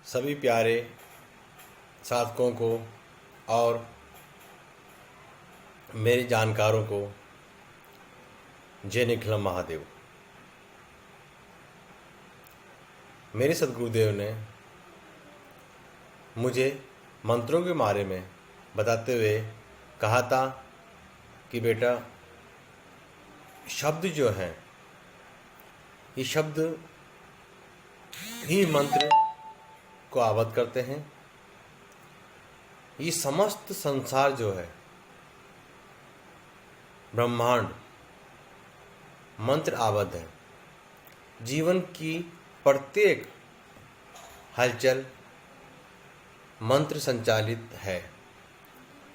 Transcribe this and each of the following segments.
सभी प्यारे साधकों को और मेरे जानकारों को जय निखिल महादेव। मेरे सद्गुरुदेव ने मुझे मंत्रों के बारे में बताते हुए कहा था कि बेटा, शब्द जो हैं, ये शब्द ही मंत्र को आबद्ध करते हैं। ये समस्त संसार जो है, ब्रह्मांड मंत्र आबद्ध है। जीवन की प्रत्येक हलचल मंत्र संचालित है,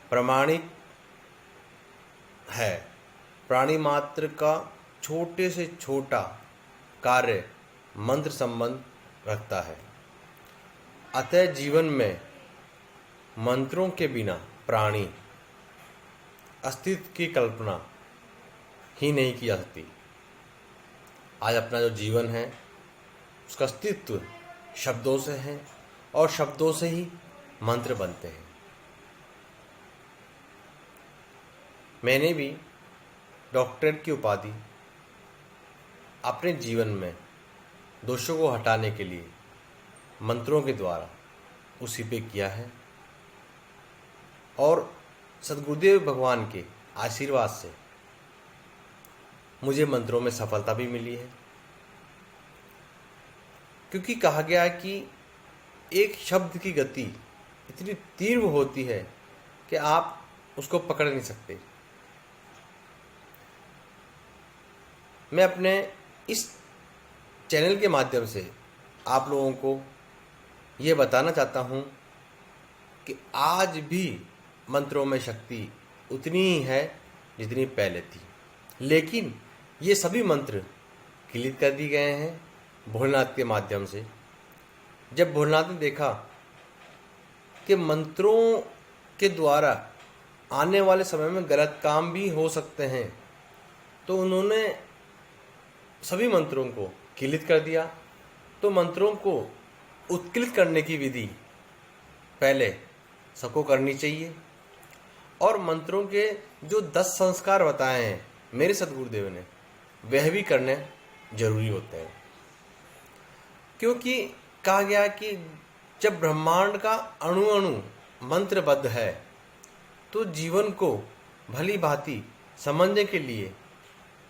प्रमाणिक है। प्राणी मात्र का छोटे से छोटा कार्य मंत्र संबंध रखता है। अतः जीवन में मंत्रों के बिना प्राणी अस्तित्व की कल्पना ही नहीं की जा सकती। आज अपना जो जीवन है, उसका अस्तित्व शब्दों से है और शब्दों से ही मंत्र बनते हैं। मैंने भी डॉक्टरेट की उपाधि अपने जीवन में दोषों को हटाने के लिए मंत्रों के द्वारा उसी पे किया है और सद्गुरुदेव भगवान के आशीर्वाद से मुझे मंत्रों में सफलता भी मिली है। क्योंकि कहा गया है कि एक शब्द की गति इतनी तीव्र होती है कि आप उसको पकड़ नहीं सकते। मैं अपने इस चैनल के माध्यम से आप लोगों को ये बताना चाहता हूँ कि आज भी मंत्रों में शक्ति उतनी ही है जितनी पहले थी, लेकिन ये सभी मंत्र क्लिक कर दिए गए हैं भोलेनाथ के माध्यम से। जब भोलेनाथ ने देखा कि मंत्रों के द्वारा आने वाले समय में गलत काम भी हो सकते हैं, तो उन्होंने सभी मंत्रों को क्लिक कर दिया। तो मंत्रों को उत्क्लित करने की विधि पहले सबको करनी चाहिए और मंत्रों के जो 10 संस्कार बताए हैं मेरे सद्गुरुदेव ने, वह भी करने जरूरी होते हैं। क्योंकि कहा गया कि जब ब्रह्मांड का अणु अणु मंत्रबद्ध है, तो जीवन को भली भांति समझने के लिए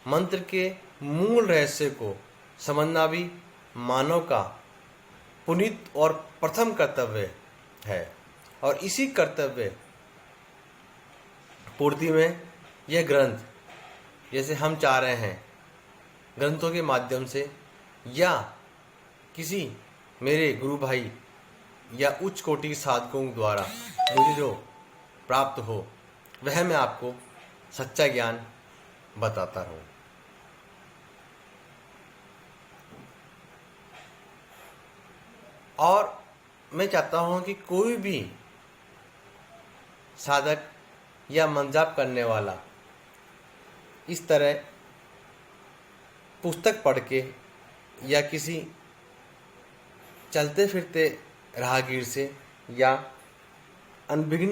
मंत्र के मूल रहस्य को समझना भी मानव का पुनीत और प्रथम कर्तव्य है। और इसी कर्तव्य पूर्ति में यह ग्रंथ, जैसे हम चाह रहे हैं ग्रंथों के माध्यम से या किसी मेरे गुरु भाई या उच्च कोटि साधकों द्वारा मुझे जो प्राप्त हो, वह मैं आपको सच्चा ज्ञान बताता रहूं। और मैं चाहता हूं कि कोई भी साधक या मंजाप करने वाला इस तरह पुस्तक पढ़ के या किसी चलते फिरते राहगीर से या अनभिज्ञ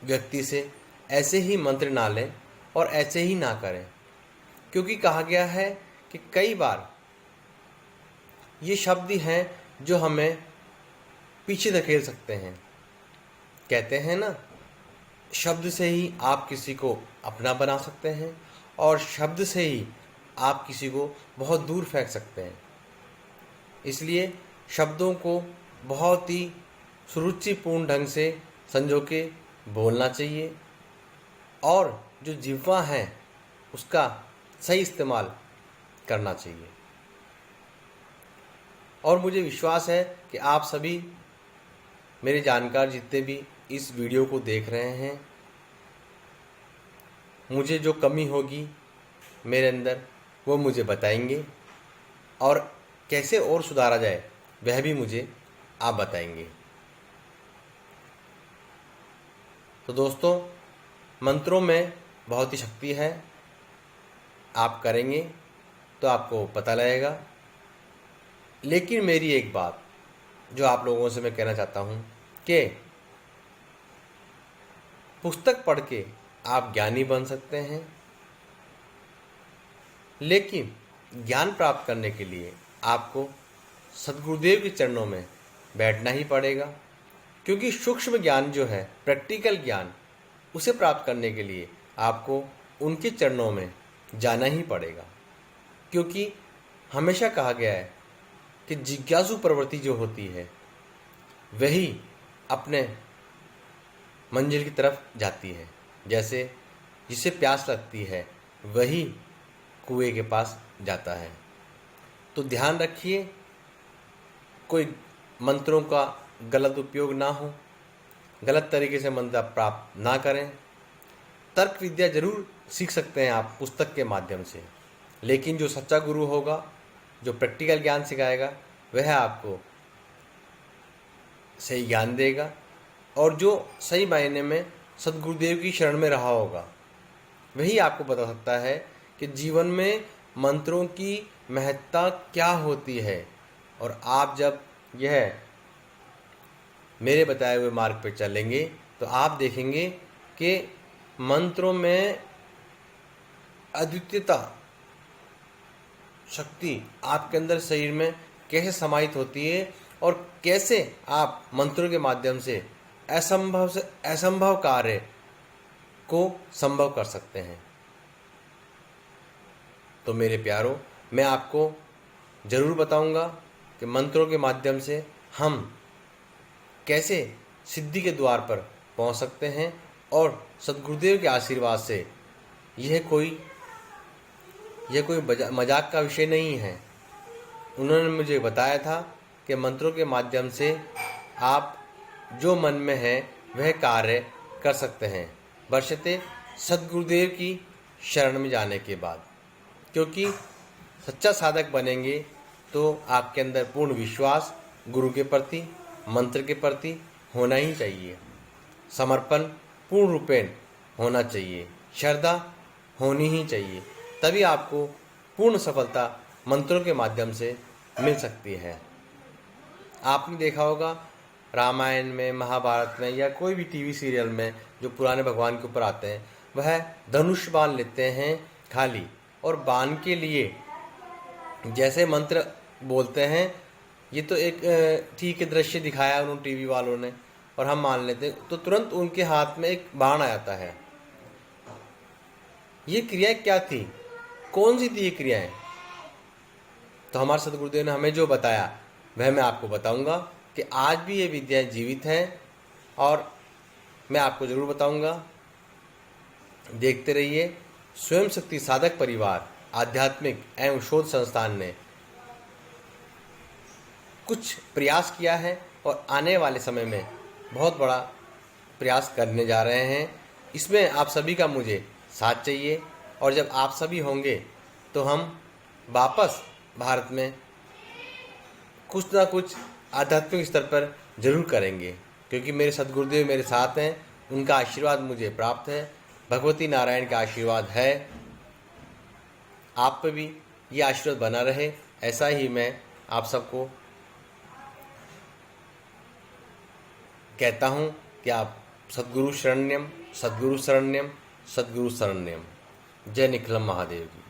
व्यक्ति से ऐसे ही मंत्र ना लें और ऐसे ही ना करें। क्योंकि कहा गया है कि कई बार ये शब्द ही हैं जो हमें पीछे धकेल सकते हैं। कहते हैं ना, शब्द से ही आप किसी को अपना बना सकते हैं और शब्द से ही आप किसी को बहुत दूर फेंक सकते हैं। इसलिए शब्दों को बहुत ही सुरुचिपूर्ण ढंग से संजो के बोलना चाहिए और जो जिह्वा है उसका सही इस्तेमाल करना चाहिए। और मुझे विश्वास है कि आप सभी मेरे जानकार जितने भी इस वीडियो को देख रहे हैं, मुझे जो कमी होगी मेरे अंदर वो मुझे बताएंगे और कैसे और सुधारा जाए वह भी मुझे आप बताएंगे। तो दोस्तों, मंत्रों में बहुत ही शक्ति है। आप करेंगे तो आपको पता लगेगा। लेकिन मेरी एक बात, जो आप लोगों से मैं कहना चाहता हूँ कि पुस्तक पढ़ के आप ज्ञानी बन सकते हैं, लेकिन ज्ञान प्राप्त करने के लिए आपको सद्गुरुदेव के चरणों में बैठना ही पड़ेगा। क्योंकि सूक्ष्म ज्ञान जो है, प्रैक्टिकल ज्ञान, उसे प्राप्त करने के लिए आपको उनके चरणों में जाना ही पड़ेगा। क्योंकि हमेशा कहा गया है कि जिज्ञासु प्रवृत्ति जो होती है वही अपने मंजिल की तरफ जाती है। जैसे जिसे प्यास लगती है वही कुएं के पास जाता है। तो ध्यान रखिए, कोई मंत्रों का गलत उपयोग ना हो, गलत तरीके से मंत्र प्राप्त ना करें। तर्क विद्या जरूर सीख सकते हैं आप पुस्तक के माध्यम से, लेकिन जो सच्चा गुरु होगा, जो प्रैक्टिकल ज्ञान सिखाएगा, वह आपको सही ज्ञान देगा। और जो सही मायने में सद्गुरुदेव की शरण में रहा होगा वही आपको बता सकता है कि जीवन में मंत्रों की महत्ता क्या होती है। और आप जब यह मेरे बताए हुए मार्ग पर चलेंगे तो आप देखेंगे कि मंत्रों में अद्वितीयता शक्ति आपके अंदर शरीर में कैसे समाहित होती है और कैसे आप मंत्रों के माध्यम से असंभव कार्य को संभव कर सकते हैं। तो मेरे प्यारों, मैं आपको जरूर बताऊंगा कि मंत्रों के माध्यम से हम कैसे सिद्धि के द्वार पर पहुंच सकते हैं। और सद्गुरुदेव के आशीर्वाद से यह कोई मजाक का विषय नहीं है। उन्होंने मुझे बताया था कि मंत्रों के माध्यम से आप जो मन में है वह कार्य कर सकते हैं, बशर्ते सद्गुरुदेव की शरण में जाने के बाद। क्योंकि सच्चा साधक बनेंगे तो आपके अंदर पूर्ण विश्वास गुरु के प्रति, मंत्र के प्रति होना ही चाहिए। समर्पण पूर्ण रूपेण होना चाहिए, श्रद्धा होनी ही चाहिए। तभी आपको पूर्ण सफलता मंत्रों के माध्यम से मिल सकती है। आपने देखा होगा रामायण में, महाभारत में या कोई भी टीवी सीरियल में जो पुराने भगवान के ऊपर आते हैं, वह धनुष बाण लेते हैं खाली, और बाण के लिए जैसे मंत्र बोलते हैं। ये तो एक ठीक दृश्य दिखाया उन्होंने टीवी वालों ने, और हम मान लेते हैं, तो तुरंत उनके हाथ में एक बाण आ जाता है। ये क्रिया क्या थी, कौन सी थी ये क्रियाएं? तो हमारे सद्गुरुदेव ने हमें जो बताया वह मैं आपको बताऊंगा कि आज भी ये विद्याएं जीवित हैं, और मैं आपको जरूर बताऊंगा। देखते रहिए। स्वयं शक्ति साधक परिवार आध्यात्मिक एवं शोध संस्थान ने कुछ प्रयास किया है और आने वाले समय में बहुत बड़ा प्रयास करने जा रहे हैं। इसमें आप सभी का मुझे साथ चाहिए, और जब आप सभी होंगे तो हम वापस भारत में कुछ ना कुछ आध्यात्मिक स्तर पर जरूर करेंगे। क्योंकि मेरे सद्गुरुदेव मेरे साथ हैं, उनका आशीर्वाद मुझे प्राप्त है, भगवती नारायण का आशीर्वाद है। आप पे भी ये आशीर्वाद बना रहे, ऐसा ही मैं आप सबको कहता हूँ कि आप सद्गुरु शरण्यम, सद्गुरु शरण्यम, सद्गुरु शरण्यम। जय निखिलम महादेव की।